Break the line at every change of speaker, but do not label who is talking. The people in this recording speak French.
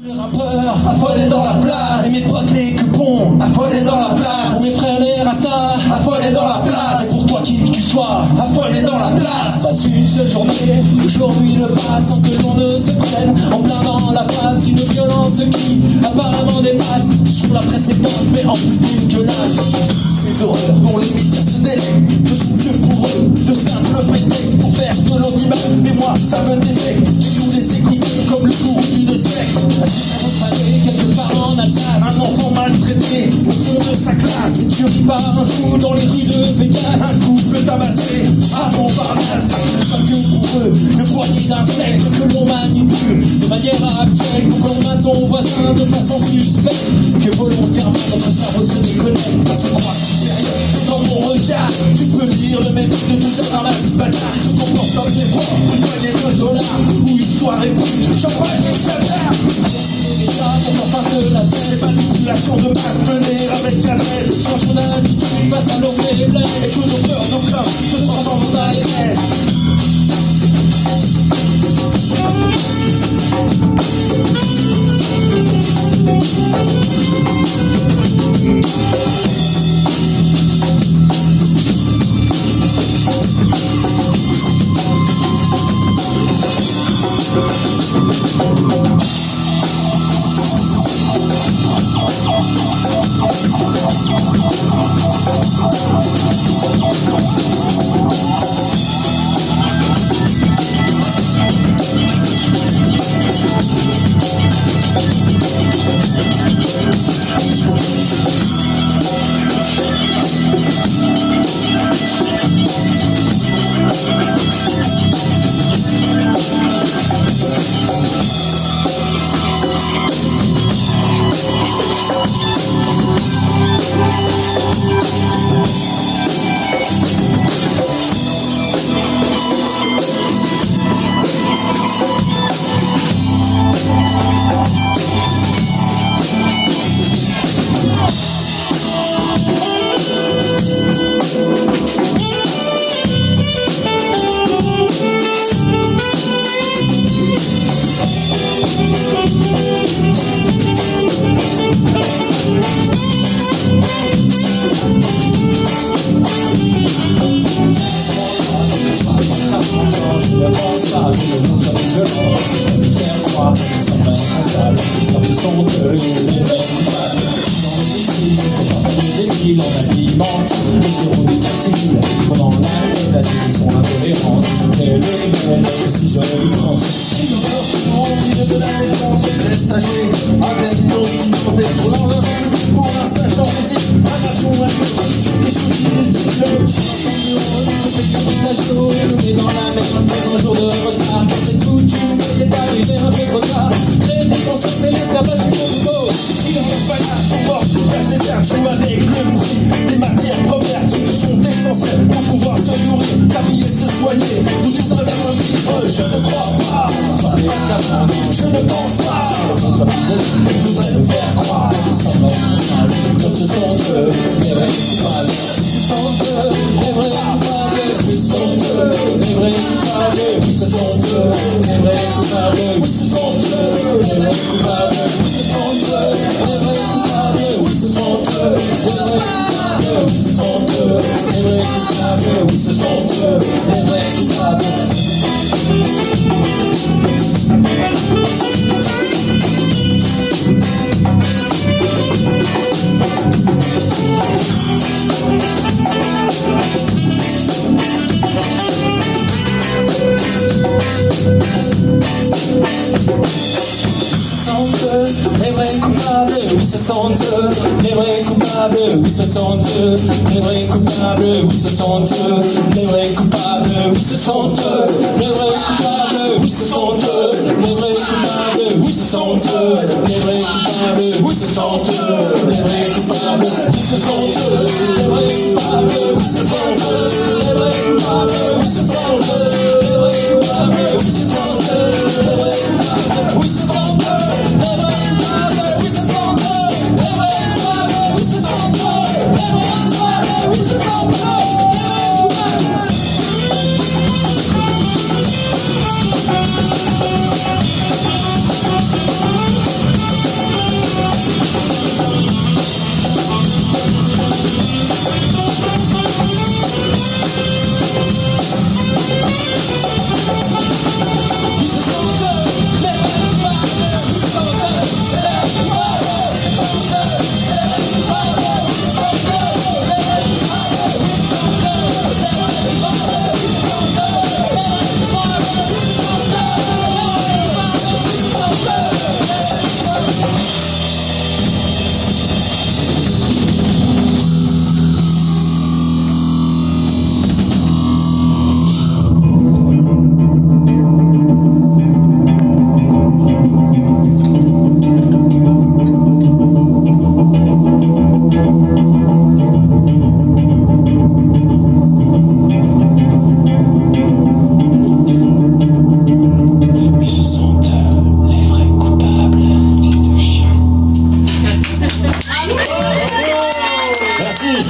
Les rappeurs affolés dans la place, et mes potes les cupons affolés dans la place, pour mes frères les rastas affolés dans la place, et pour toi qui que tu sois affolé dans la place. Passe une seule journée, aujourd'hui le passe sans que l'on ne se prenne en plein dans la face, une violence qui apparemment dépasse sur la précédente mais en plus dégueulasse. Ces horreurs dont les médias se délèguent ne sont que pour eux de simples prétextes pour faire de l'audimat, mais moi ça me défecte, et nous les écouter comme le cours d'une secte. Quelque part en Alsace, un enfant maltraité au fond de sa classe, et tué par un fou dans les rues de Vegas, un couple tabassé à Montparnasse. Pas que pour eux, le poignet d'insectes que l'on manipule de manière actuelle pour qu'on mate son voisin de façon suspecte, que volontairement notre cerveau se déconnecte et se croit supérieur. Dans mon regard, tu peux lire le mépris de tout ce ramasse bâtard qui se comporte comme des pauvres, une poignée de dollars ou une soirée pute, champagne et caviar. C'est manipulation de masse menée avec Canel. Changement d'attitude face à nos faiblesses, et que nos peurs, nos craintes se transforment en ARS.
Les vrais coupables, oui ce sont eux. Les vrais coupables, oui ce sont eux. Les vrais coupables, oui ce sont eux. Les vrais coupables, oui ce sont eux. Les vrais coupables, oui ce sont eux. Les vrais coupables, oui ce sont eux. Les vrais coupables, oui ce sont eux. Les vrais coupables, oui ce sont eux. Les vrais coupables, oui ce sont eux. Les vrais coupables, oui ce sont eux. Les vrais coupables, oui ce sont eux. Les vrais coupables, oui ce sont eux.
Merci.